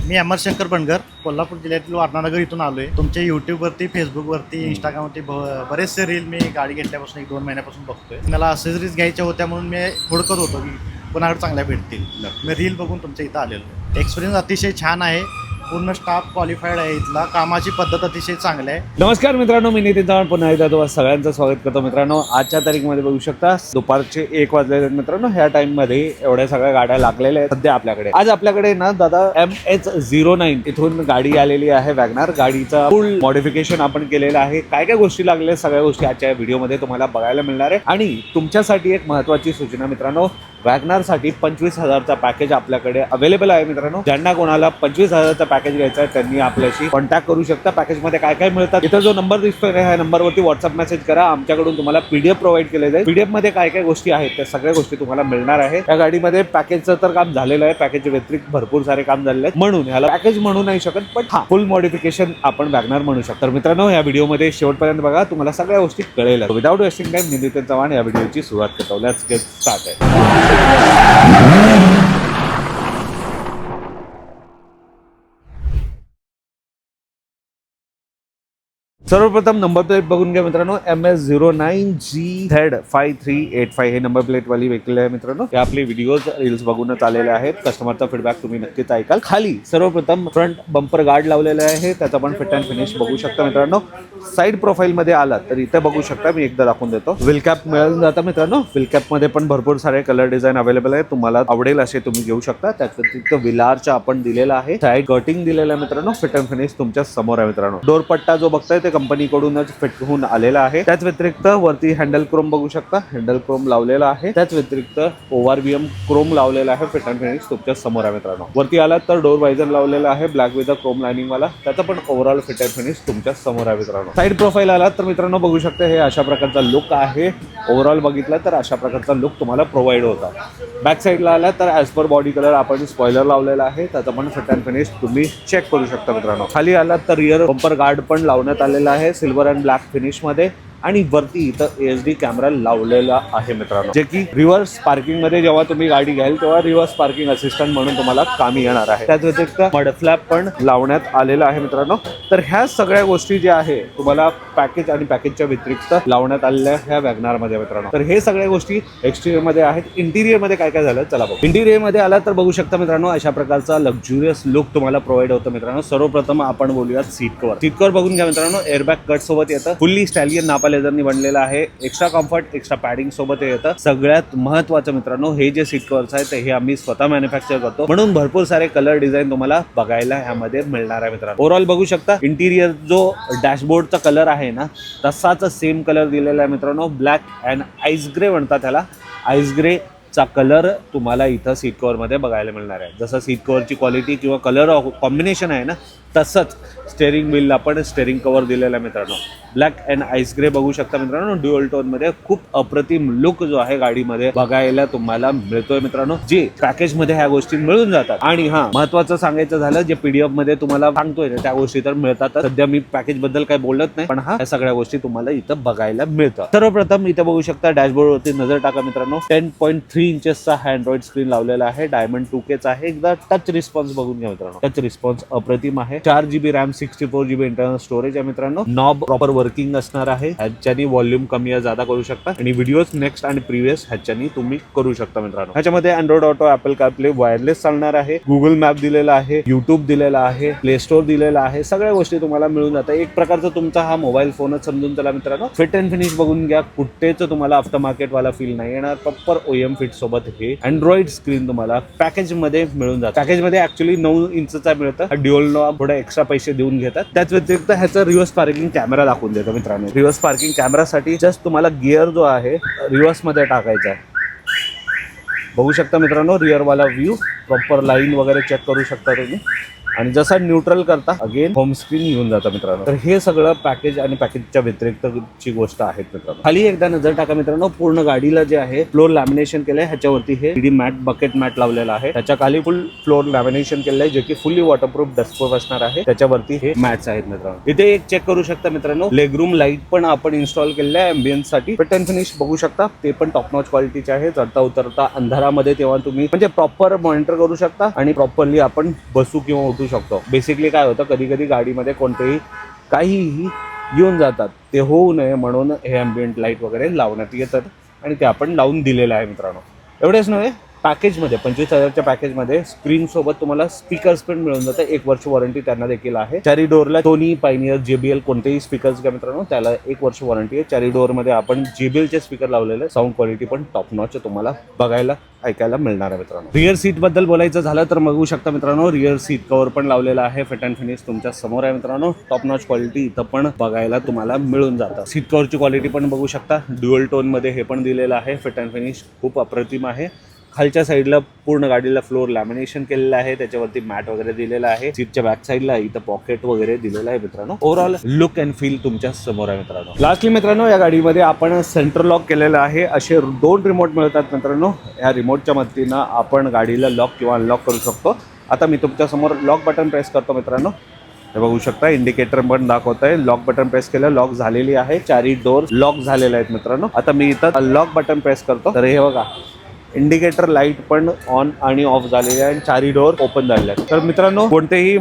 मी अमर शंकर बनगर, कोल्हापूर जिल्ह्यातील वारणानगर इथून आलो आहे. तुमच्या यूट्यूबवरती, फेसबुकवरती, इंस्टाग्रामवरती बरेचसे रील मी गाडी घेतल्यापासून 1-2 महिन्यापासून बघतोय. मला असेसरीज घ्यायच्या होत्या म्हणून मी हुडकत होतो की कोणाकडे चांगल्या भेटतील. मी रील बघून तुमच्या इथं आलेलो. एक्सपिरियन्स अतिशय छान आहे. पूर्ण स्टाफ क्वालिफाईड आहे इथला. कामाची पद्धत अतिशय चांगली आहे. नमस्कार मित्रांनो, मी नितीन चव्हाण पुन्हा एकदा तुम्हाला सगळ्यांचं स्वागत करतो. मित्रांनो, आजच्या तारीखमध्ये बघू शकता दुपारचे 1 वाजलेले आहेत. मित्रांनो, ह्या टाइममध्ये एवढ्या सगळ्या गाड्या लागलेल्या आहेत सध्या आपल्याकडे. आज आपल्याकडे ना दादा MH09 इथून गाडी आलेली आहे. वॅगनार गाडीचा फुल मॉडिफिकेशन आपण केलेलं आहे. काय काय गोष्टी लागल्या सगळ्या गोष्टी आजच्या व्हिडिओमध्ये तुम्हाला बघायला मिळणार आहे. आणि तुमच्यासाठी एक महत्त्वाची सूचना मित्रांनो, वॅगनारसाठी 25,000चा पॅकेज आपल्याकडे अवेलेबल आहे. मित्रांनो, ज्यांना कोणाला 25,000चा पॅकेज घ्यायचा आहे त्यांनी आपल्याशी कॉन्टॅक्ट करू शकता. पॅकेजमध्ये काय काय मिळतात इथं जो नंबर दिसतोय ह्या नंबरवरती व्हॉट्सअप मेसेज करा. आमच्याकडून तुम्हाला PDF प्रोव्हाइड केले जाईल. PDF मध्ये काय काय गोष्टी आहेत त्या सगळ्या गोष्टी तुम्हाला मिळणार आहे. या गाडीमध्ये पॅकेजचं तर काम झालेलं आहे. पॅकेजच्या व्यतिरिक्त भरपूर सारे काम झालेले आहेत, म्हणून ह्याला पॅकेज म्हणू नाही शकत, पण हा फुल मॉडिफिकेशन आपण वॅगनार म्हणू शकतो. तर मित्रांनो, या व्हिडिओमध्ये शेवटपर्यंत बघा, तुम्हाला सगळ्या गोष्टी कळेल. विदाउट वेस्टिंग टाइम मी नितीन चव्हाण या व्हिडिओची सुरुवात करतो. Let's get started. सर्वप्रथम नंबर प्लेट बघून घ्या मित्रांनो. MS09GZ5385 हे नंबर प्लेट वाली व्हेकल आहे. मित्रांनो, हे आपले व्हिडिओज रील्स बघूनच आलेले आहेत. कस्टमरचा फीडबॅक तुम्ही नक्कीच ऐकाल. खाली सर्वप्रथम फ्रंट बंपर गार्ड लावलेला आहे, त्याचा पण फिट अँड फिनिश बघू शकता. मित्रांनो, साईड प्रोफाईल मध्ये आलात तर इथे बघू शकता, मी एकदा दाखवून देतो. व्हील कॅप मिळून जातं मित्रांनो. व्हील कॅप मध्ये पण भरपूर सारे कलर डिझाईन अवेलेबल आहे. तुम्हाला आवडेल असे तुम्ही घेऊ शकता. त्यात व्यतिरिक्त विलारचा आपण दिलेला आहे. साईड कटिंग दिलेला आहे मित्रांनो. फिट अँड फिनिश तुमच्या समोर आहे. मित्रांनो, डोरपट्टा जो बघताय ते कंपनीकडूनच फिट होऊन आलेला आहे. त्याच व्यतिरिक्त वरती हँडल क्रोम बघू शकता, हँडल क्रोम लावलेला आहे. त्याच व्यतिरिक्त ORVM क्रोम लावलेला आहे. फिट अँड फिनिश तुमच्या समोर आहे. मित्रांनो, वरती आलात तर डोर वायझर लावलेला आहे ब्लॅक विथ क्रोम लाइनिंग वाला. त्याचा पण ओव्हरऑल फिट अँड फिनिश तुमच्या समोर आहे. मित्रांनो, साईड प्रोफाईल आलात तर मित्रांनो बघू शकता, हे अशा प्रकारचा लुक आहे. ओव्हरऑल बघितला तर अशा प्रकारचा लुक तुम्हाला प्रोव्हाइड होता. बॅक साईडला आला तर ॲज पर बॉडी कलर आपण स्पॉइलर लावलेला आहे. त्याचा पण फिट अँड फिनिश तुम्ही चेक करू शकता. मित्रांनो, खाली आलात तर रिअर बंपर गार्ड पण लावण्यात आलेला आहे सिल्वर अँड ब्लॅक फिनिश मध्ये. आणि वरती इथं HD कॅमेरा लावलेला आहे मित्रांनो, जे की रिव्हर्स पार्किंग मध्ये जेव्हा तुम्ही गाडी घ्याल तेव्हा रिव्हर्स पार्किंग असिस्टंट म्हणून तुम्हाला कामी येणार आहे. त्याच व्यतिरिक्त मड फ्लॅप पण लावण्यात आलेला आहे. मित्रांनो, तर ह्या सगळ्या गोष्टी ज्या आहे तुम्हाला पॅकेज आणि पॅकेजच्या व्यतिरिक्त लावण्यात आलेल्या ह्या वॅगनार मध्ये. मित्रांनो, तर हे सगळ्या गोष्टी एक्सटिरियर मध्ये आहेत. इंटिरियर मध्ये काय काय झालं चला बघू. इंटिरियर मध्ये आला तर बघू शकता मित्रांनो, अशा प्रकारचा लक्झुरियस लुक तुम्हाला प्रोव्हाइड होतं. मित्रांनो, सर्वप्रथम आपण बोलूयात सीट कव्हर. सीट कव्हर बघून घ्या मित्रांनो. एअरबॅग कट सोबत येतं. फुल्ली स्टॅलियन नापा लेदरनी बनलेलं आहे. एक्स्ट्रा कम्फर्ट, एक्स्ट्रा पॅडिंग सोबत येतं. सगळ्यात महत्त्वाचं मित्रांनो, हे जे सीट कव्हर्स आहेत हे आम्ही स्वतः मॅन्युफॅक्चर करतो, म्हणून भरपूर सारे कलर डिझाईन तुम्हाला बघायला ह्यामध्ये मिळणार आहे. मित्रांनो, ओव्हरऑल बघू शकता इंटिरियर जो डॅशबोर्डचा कलर आहे ना तसाच सेम कलर दिलेला आहे. मित्रांनो, ब्लॅक अँड आईस ग्रे म्हणतात त्याला. आईस ग्रे चा कलर तुम्हाला इथं सीट कव्हर मध्ये बघायला मिळणार आहे. जसं सीट कव्हरची क्वालिटी किंवा कलर कॉम्बिनेशन आहे ना तसंच स्टेअरिंग व्हीलला पण स्टेअरिंग कव्हर दिलेला आहे. मित्रांनो, ब्लॅक अँड आईस ग्रे बघू शकता. मित्रांनो, ड्युअल टोन मध्ये खूप अप्रतिम लुक जो आहे गाडीमध्ये बघायला तुम्हाला मिळतोय. मित्रांनो, जे पॅकेज मध्ये ह्या गोष्टी मिळून जातात. आणि हा महत्वाचं सांगायचं झालं, जे PDF मध्ये तुम्हाला सांगतोय त्या गोष्टी तर मिळतात. सध्या मी पॅकेज बद्दल काही बोलत नाही, पण ह्या सगळ्या गोष्टी तुम्हाला इथं बघायला मिळतात. सर्वप्रथम इथे बघू शकता डॅशबोर्ड वरती नजर टाका. मित्रांनो, 10.3 इंचेसचा अँड्रॉइड स्क्रीन लावलेला आहे. डायमंड 2K आहे. एकदा टच रिस्पॉन्स बघून घ्या. मित्रांनो, टच रिस्पॉन्स अप्रतिम आहे. 4GB RAM, 64GB internal storage आहे. मित्रांनो, नॉब प्रॉपर वर्किंग असणार आहे. ह्याच्यानी व्हॉल्यूम कमी या जादा करू शकता आणि व्हिडिओज नेक्स्ट आणि प्रिव्हियस ह्याच्यानी तुम्ही करू शकता. मित्रांनो, ह्याच्यामध्ये Android auto, apple CarPlay, wireless चालणार आहे. गुगल मॅप दिलेला आहे, युट्यूब दिलेला आहे, प्ले स्टोर दिलेला आहे. सगळ्या गोष्टी तुम्हाला मिळून जातात. एक प्रकारचा तुमचा हा मोबाईल फोनच समजून चला. मित्रांनो, फिट अँड फिनिश बघून घ्या. कुठेच तुम्हाला आफ्टर मार्केट वाला फील नाही येणार. प्रॉपर OEM फिट सोबत हे अँड्रॉइड स्क्रीन तुम्हाला पॅकेज मध्ये मिळून जातं. पॅकेज मध्ये ऍक्च्युअली 9 इंचचा मिळतं. ड्युअल नॉब थोडा एक्स्ट्रा पैसे देऊन घेतात. त्याच व्यतिरिक्त ह्याचा रिव्हर्स पार्किंग कॅमेरा दाखवून देतो. मित्रांनो, रिव्हर्स पार्किंग कॅमेरासाठी जस्ट तुम्हाला गिअर जो आहे रिव्हर्स मध्ये टाकायचा आहे. बघू शकता मित्रांनो, रिअर वाला व्ह्यू प्रॉपर लाईन वगैरे चेक करू शकता तुम्ही. आणि जसा न्यूट्रल करता अगेन होम स्क्रीन येऊन जातं. मित्रांनो, तर हे सगळं पॅकेज आणि पॅकेजच्या व्यतिरिक्तची गोष्ट आहे. मित्रांनो, खाली एकदा नजर टाका. मित्रांनो, पूर्ण गाडीला जे आहे फ्लोर लॅमिनेशन केलंय. ह्याच्यावरती हे 3D मॅट, बकेट मॅट लावलेला आहे. त्याच्या खाली फुल फ्लोर लॅमिनेशन केलंय, जे की फुल्ली वॉटरप्रूफ, डस्टप्रूफ असणार आहे. त्याच्यावरती हे मॅट्स आहेत. मित्रांनो, इथे एक चेक करू शकता. मित्रांनो, लेगरूम लाईट पण आपण इन्स्टॉल केलेलं आहे एम्बियन्स साठी. फिट अँड फिनिश बघू शकता, ते पण टॉप नॉच क्वालिटीचे आहे. चढता उतरता अंधारामध्ये तेव्हा तुम्ही म्हणजे प्रॉपर मॉनिटर करू शकता आणि प्रॉपरली आपण बसू किंवा उठू पोहोचू शकतो. बेसिकली काय होतं, कधी कधी गाडीमध्ये कोणतेही काहीही येऊन जातात, ते होऊ नये म्हणून हे ॲम्बियंट लाईट वगैरे लावण्यात येतात आणि ते आपण लावून दिलेलं आहे मित्रांनो. एवढेच नव्हे, पॅकेजमध्ये 25,000च्या पॅकेजमध्ये स्क्रीनसोबत तुम्हाला स्पीकर्स पण मिळून जातं. 1 वर्ष वॉरंटी त्यांना देखील आहे. चारी डोअरला सोनी, पायनियर, JBL कोणतेही स्पीकर्स घ्या मित्रांनो, त्याला 1 वर्ष वॉरंटी आहे. चारी डोअरमध्ये आपण JBLचे स्पीकर लावलेले, साऊंड क्वालिटी पण टॉप नॉच तुम्हाला बघायला ऐकायला मिळणार आहे मित्रांनो. रिअर सीट बद्दल बोलायचं झालं तर बघू शकता मित्रांनो, रिअर सीट कव्हर पण लावलेला आहे. फिट अँड फिनिश तुमच्या समोर आहे मित्रांनो. टॉप नॉच क्वालिटी इथं पण बघायला तुम्हाला मिळून जातं. सीट कव्हरची क्वालिटी पण बघू शकता, ड्युअल टोनमध्ये हे पण दिलेलं आहे. फिट अँड फिनिश खूप अप्रतिम आहे. खालच्या साईडला पूर्ण गाडीला फ्लोर लॅमिनेशन केलेलं आहे, त्याच्यावरती मॅट वगैरे दिलेला आहे. सीटच्या बॅक साईडला इथं पॉकेट वगैरे दिलेलं आहे मित्रांनो. ओव्हरऑल लुक अँड फील तुमच्या समोर आहे मित्रांनो. लास्टली मित्रांनो, या गाडीमध्ये आपण सेंटर लॉक केलेलं आहे. असे 2 रिमोट मिळतात मित्रांनो. या रिमोटच्या मदतीनं आपण गाडीला लॉक किंवा अनलॉक करू शकतो. आता मी तुमच्या समोर लॉक बटन प्रेस करतो मित्रांनो. हे बघू शकता, इंडिकेटर पण दाखवत आहे. लॉक बटन प्रेस केलं, लॉक झालेली आहे. चारही डोर लॉक झालेले आहेत मित्रांनो. आता मी इथं लॉक बटन प्रेस करतो, तर हे बघा, इंडिकेटर लाईट पण ऑन आणि ऑफ झालेले आहे आणि चारही डोअर ओपन झालेले आहेत. तर मित्रांनो, कोणतेही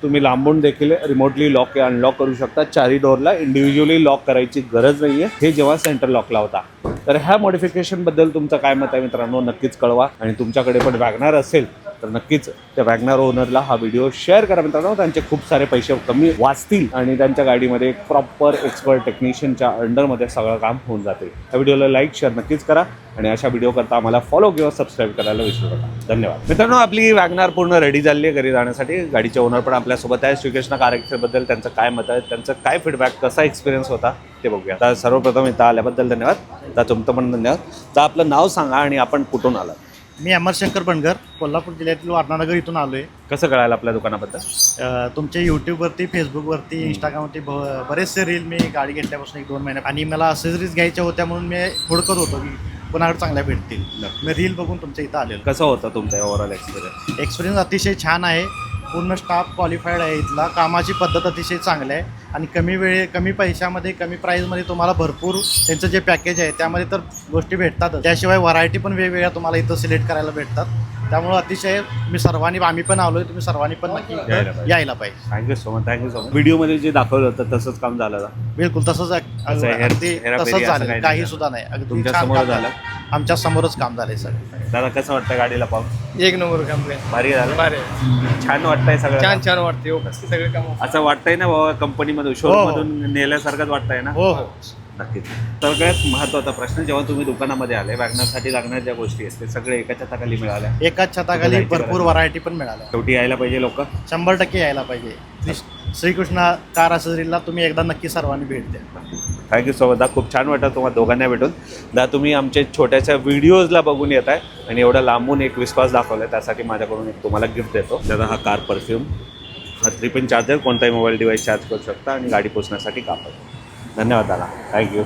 तुम्ही लांबून देखील रिमोटली लॉक अनलॉक करू शकता. चारही डोअरला इंडिव्हिज्युअली लॉक करायची गरज नाही आहे, हे जेव्हा सेंटर लॉकला होता. तर ह्या मॉडिफिकेशनबद्दल तुमचं काय मत आहे मित्रांनो, नक्कीच कळवा. आणि तुमच्याकडे पण वॅगनार असेल तर नक्कीच त्या वॅगनार ओनरला हा व्हिडिओ शेअर करा मित्रांनो. त्यांचे खूप सारे पैसे कमी वाचतील आणि त्यांच्या गाडीमध्ये एक प्रॉपर एक्सपर्ट टेक्निशियनच्या अंडरमध्ये सगळं काम होऊन जाते. या व्हिडिओला लाईक शेअर नक्कीच करा आणि अशा व्हिडिओ करता आम्हाला फॉलो किंवा सबस्क्राईब करायला विसरू नका. धन्यवाद मित्रांनो. आपली वॅगनार पूर्ण रेडी झाली आहे घरी जाण्यासाठी. गाडीचे ओनर पण आपल्यासोबत आहे. श्रीकृष्ण कार एक्सेलबद्दल त्यांचं काय मत आहे, त्यांचं काय फीडबॅक, कसा एक्सपिरियन्स होता ते बघूया. तर सर्वप्रथम इथं आल्याबद्दल धन्यवाद. तर तुमचं पण धन्यवाद. तर आपलं नाव सांगा आणि आपण कुठून आलात. मी अमरशंकर बनगर, कोल्हापूर जिल्ह्यातील वारणानगर इथून आलो आहे. कसं कळालं आपल्या दुकानाबद्दल? तुमच्या यूट्यूबवरती, फेसबुकवरती, इंस्टाग्रामवरती बरेचसे रील मी गाडी घेतल्यापासून 1-2 महिने, आणि मला असेसरीज घ्यायच्या होत्या म्हणून मी हुडकत होतो की कोणाकडे चांगल्या भेटतील. मी रील बघून तुमच्या इथं आलेलो. कसं होतं तुमचा ओव्हरऑल एक्सपिरियन्स? एक्सपिरियन्स अतिशय छान आहे. पूर्ण स्टाफ क्वालिफाईड आहे इथला. कामाची पद्धत अतिशय चांगली आहे आणि कमी पैशामध्ये, कमी प्राईजमध्ये तुम्हाला भरपूर त्यांचं जे पॅकेज आहे त्यामध्ये तर गोष्टी भेटतातच. त्याशिवाय व्हरायटी पण वेगवेगळ्या तुम्हाला इथं सिलेक्ट करायला भेटतात. त्यामुळे अतिशय आम्ही पण आलोय, तुम्ही सर्वांनी पण नक्की यायला पाहिजे. Thank you so much. व्हिडिओमध्ये जे दाखवलं होतं तसंच काम झालं का? बिलकुल तसंच झालं, काही सुद्धा नाही. अगदी तुमच्या छान समोर काम झालं? आमच्या समोरच काम झालंय सगळं. दादा कसं वाटतं गाडीला पाहून? 1 नंबर काम भारी झालं, छान वाटतंय सगळं. छान वाटते सगळे काम. असं वाटतंय ना बाबा, कंपनीमध्ये शोरूम मधून नेल्यासारखंच वाटतंय ना? हो हो नक्कीच. सगळ्यात महत्त्वाचा प्रश्न, जेव्हा तुम्ही दुकानामध्ये आले, वॅगनारसाठी लागणाऱ्या ज्या गोष्टी आहेत ते सगळे एका छताखाली मिळाल्या. एकाच छताखाली भरपूर व्हरायटी पण मिळाल्या. शेवटी यायला पाहिजे लोक, 100% यायला पाहिजे. श्रीकृष्ण कार असेसरीजला तुम्ही एकदा नक्की सर्वांनी भेट द्या. Thank you so much. खूप छान वाटतं तुम्हाला दोघांना भेटून. तुम्ही आमच्या छोट्याशा व्हिडिओजला बघून येत आहे आणि एवढा लांबून एक विश्वास दाखवला आहे, त्यासाठी माझ्याकडून एक तुम्हाला गिफ्ट देतो. दादा हा कार परफ्यूम, हा 3 पिन चार्जर, कोणताही मोबाईल डिव्हाइस चार्ज करू शकता आणि गाडी पोचण्यासाठी कापड. धन्यवाद दादा, थँक्यू.